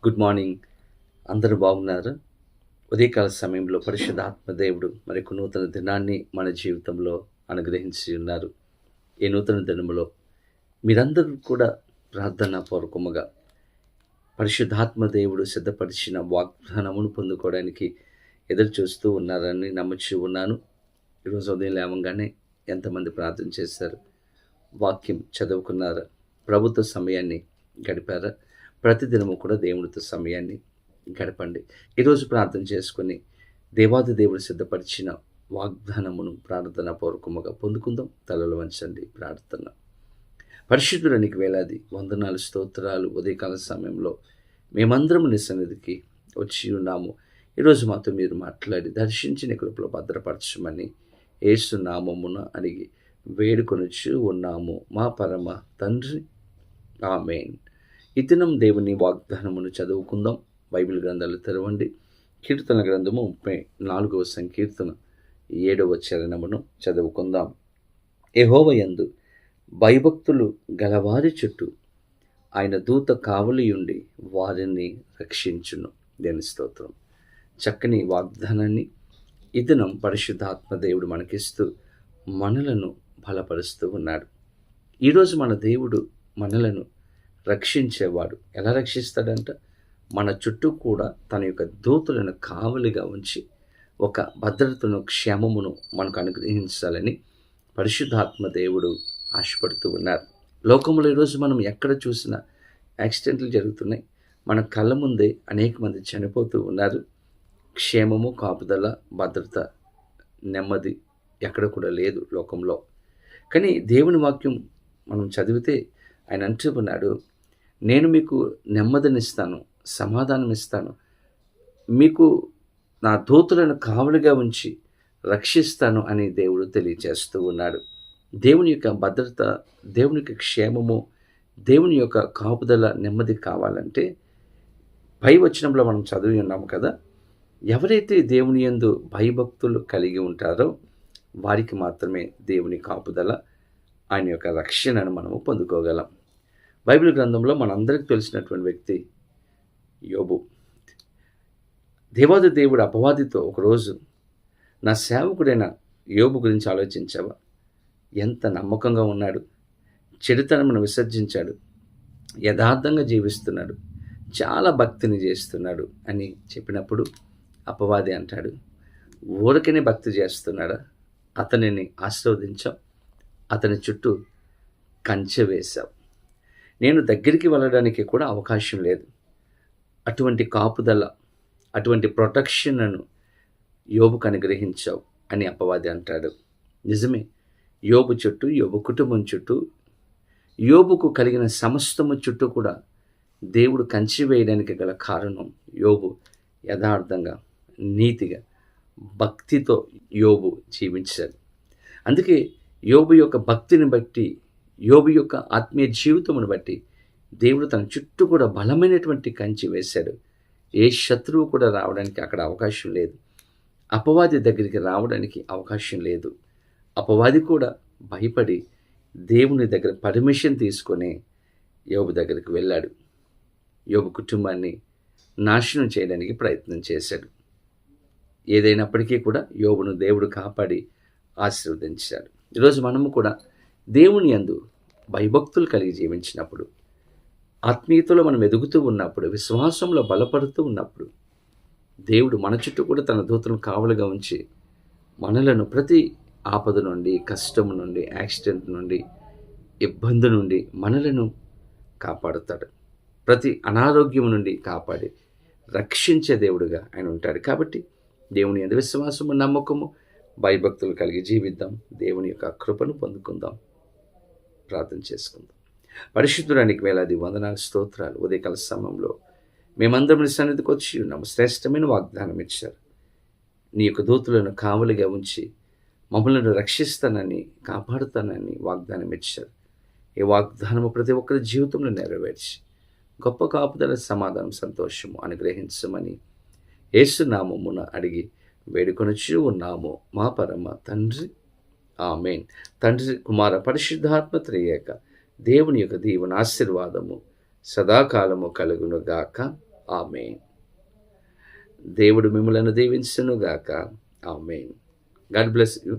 Good morning. అందరూ బాగున్నారా? ఉదయకాల సమయంలో పరిశుద్ధాత్మ దేవుడు మరొక నూతన దినాన్ని మన జీవితంలో అనుగ్రహించి ఉన్నారు. ఈ నూతన దినములో మీరందరూ కూడా ప్రార్థనా పూర్వకముగా పరిశుద్ధాత్మ దేవుడు సిద్ధపరిచిన వాగ్దానమును పొందుకోవడానికి ఎదురు చూస్తూ ఉన్నారని నమ్ముచూ ఉన్నాను. ఈరోజు ఉదయం లేవగానే ఎంతమంది ప్రార్థన చేశారు? వాక్యం చదువుకున్నారా? ప్రభుత్వ సమయాన్ని గడిపారా? ప్రతిదినము కూడా దేవునితో సమయాన్ని గడపండి. ఈరోజు ప్రార్థన చేసుకొని దేవాది దేవుడు సిద్ధపరిచిన వాగ్దానమును ప్రార్థన పూర్వకముగా పొందుకుందాం. తలలు వంచండి. ప్రార్థన. పరిశుద్ధుడానికి వేలాది వందనాలు, స్తోత్రాలు. ఉదయకాల సమయంలో మేమందరం నీ సన్నిధికి వచ్చి ఉన్నాము. ఈరోజు మాతో మీరు మాట్లాడి దర్శించి నీ కృపలో భద్రపరచమని యేసు నామమున అడిగి వేడుకొనుచు ఉన్నాము మా పరమ తండ్రి, ఆమేన్. ఈ దినం దేవుని వాగ్దానమును చదువుకుందాం. బైబిల్ గ్రంథాలు తెరవండి. కీర్తన గ్రంథము 34వ సంకీర్తన 7వ చరణమును చదువుకుందాం. యెహోవా యందు భయభక్తులు గలవారి చుట్టూ ఆయన దూత కావలియుండి వారిని రక్షించును. దేని స్తోత్రం. చక్కని వాగ్దానాన్ని ఈ దినం పరిశుద్ధాత్మ దేవుడు మనకిస్తూ మనలను బలపరుస్తూ ఉన్నాడు. ఈరోజు మన దేవుడు మనలను రక్షించేవాడు. ఎలా రక్షిస్తాడంట? మన చుట్టూ కూడా తన యొక్క దూతలను కావలిగా ఉంచి ఒక భద్రతను, క్షేమమును మనకు అనుగ్రహించాలని పరిశుద్ధాత్మ దేవుడు ఆశపడుతూ ఉన్నారు. లోకంలో ఈరోజు మనం ఎక్కడ చూసినా యాక్సిడెంట్లు జరుగుతున్నాయి. మన కళ్ళ ముందే అనేక మంది చనిపోతూ ఉన్నారు. క్షేమము, కాపుదల, భద్రత, నెమ్మది ఎక్కడ కూడా లేదు లోకంలో. కానీ దేవుని వాక్యం మనం చదివితే ఆయన అంటూ ఉన్నాడు, నేను మీకు నెమ్మదినిస్తాను, సమాధానం ఇస్తాను, మీకు నా దూతలను కావలిగా ఉంచి రక్షిస్తాను అని దేవుడు తెలియజేస్తూ ఉన్నాడు. దేవుని యొక్క భద్రత, దేవుని యొక్క క్షేమము, దేవుని యొక్క కాపుదల, నెమ్మది కావాలంటే పై వచనంలో మనం చదివి ఉన్నాము కదా, ఎవరైతే దేవుని యందు భయభక్తులు కలిగి ఉంటారో వారికి మాత్రమే దేవుని కాపుదల, ఆయన యొక్క రక్షణను మనము పొందుకోగలం. బైబిల్ గ్రంథంలో మనందరికీ తెలిసినటువంటి వ్యక్తి యోబు. దేవాది దేవుడు అపవాదితో ఒకరోజు, నా సేవకుడైన యోబు గురించి ఆలోచించావా? ఎంత నమ్మకంగా ఉన్నాడు, చెడుతనమును విసర్జించాడు, యథార్థంగా జీవిస్తున్నాడు, చాలా భక్తిని చేస్తున్నాడు అని చెప్పినప్పుడు అపవాది అంటాడు, ఊరికనే భక్తి చేస్తున్నాడా? అతనిని ఆశీర్వదించాం, అతని చుట్టూ కంచె వేశావు, నేను దగ్గరికి వెళ్ళడానికి కూడా అవకాశం లేదు. అటువంటి కాపుదల, అటువంటి ప్రొటెక్షన్ను యోబుకు అనుగ్రహించావు అని అపవాది అంటాడు. నిజమే, యోబు చుట్టూ, యోబు కుటుంబం చుట్టూ, యోబుకు కలిగిన సమస్తము చుట్టూ కూడా దేవుడు కంచి వేయడానికి గల కారణం యోబు యథార్థంగా, నీతిగా, భక్తితో యోబు జీవించాడు. అందుకే యోబు యొక్క భక్తిని బట్టి, యోబు యొక్క ఆత్మీయ జీవితమును బట్టి దేవుడు తన చుట్టూ కూడా బలమైనటువంటి కంచి వేశాడు. ఏ శత్రువు కూడా రావడానికి అక్కడ అవకాశం లేదు. అపవాది దగ్గరికి రావడానికి అవకాశం లేదు. అపవాది కూడా భయపడి దేవుని దగ్గర పర్మిషన్ తీసుకొని యోబు దగ్గరికి వెళ్ళాడు. యోబు కుటుంబాన్ని నాశనం చేయడానికి ప్రయత్నం చేశాడు. ఏదైనప్పటికీ కూడా యోబును దేవుడు కాపాడి ఆశీర్వదించాడు. ఈరోజు మనము కూడా దేవుని యందు భయభక్తులు కలిగి జీవించినప్పుడు, ఆత్మీయతలో మనం ఎదుగుతూ ఉన్నప్పుడు, విశ్వాసంలో బలపడుతూ ఉన్నప్పుడు, దేవుడు మన చుట్టూ కూడా తన దూతలను కావలిగా ఉంచి మనలను ప్రతి ఆపద నుండి, కష్టం నుండి, యాక్సిడెంట్ నుండి, ఇబ్బంది నుండి మనలను కాపాడుతాడు. ప్రతి అనారోగ్యం నుండి కాపాడి రక్షించే దేవుడుగా ఆయన ఉంటాడు. కాబట్టి దేవుని యందు విశ్వాసము, నమ్మకము, భయభక్తులు కలిగి జీవిద్దాం. దేవుని యొక్క కృపను పొందుకుందాం. ప్రార్థన చేసుకుందాం. పరిశుద్ధుడానికి వేలాది వందనాలు, స్తోత్రాలు. ఉదయకాల సమయంలో మేమందరం నీ సన్నిధికి వచ్చి ఉన్నాము. శ్రేష్టమైన వాగ్దానం ఇచ్చారు. నీ యొక్క దూతలను కావలిగా ఉంచి మమ్మల్ని రక్షిస్తానని, కాపాడుతానని వాగ్దానం ఇచ్చారు. ఈ వాగ్దానము ప్రతి ఒక్కరి జీవితంలో నెరవేర్చి గొప్ప కాపుదల, సమాధానం, సంతోషము అనుగ్రహించమని యేసు నామమున అడిగి వేడుకొనుచు ఉన్నాము మా పరమ తండ్రి, ఆమేన్. తండ్రి, కుమార, పరిశుద్ధాత్మ త్రియేక దేవుని యొక్క దీవెన, ఆశీర్వాదము సదాకాలము కలుగునుగాక. ఆమేన్. దేవుడు మిమ్మలను దీవించునుగాక. ఆమేన్. God bless you.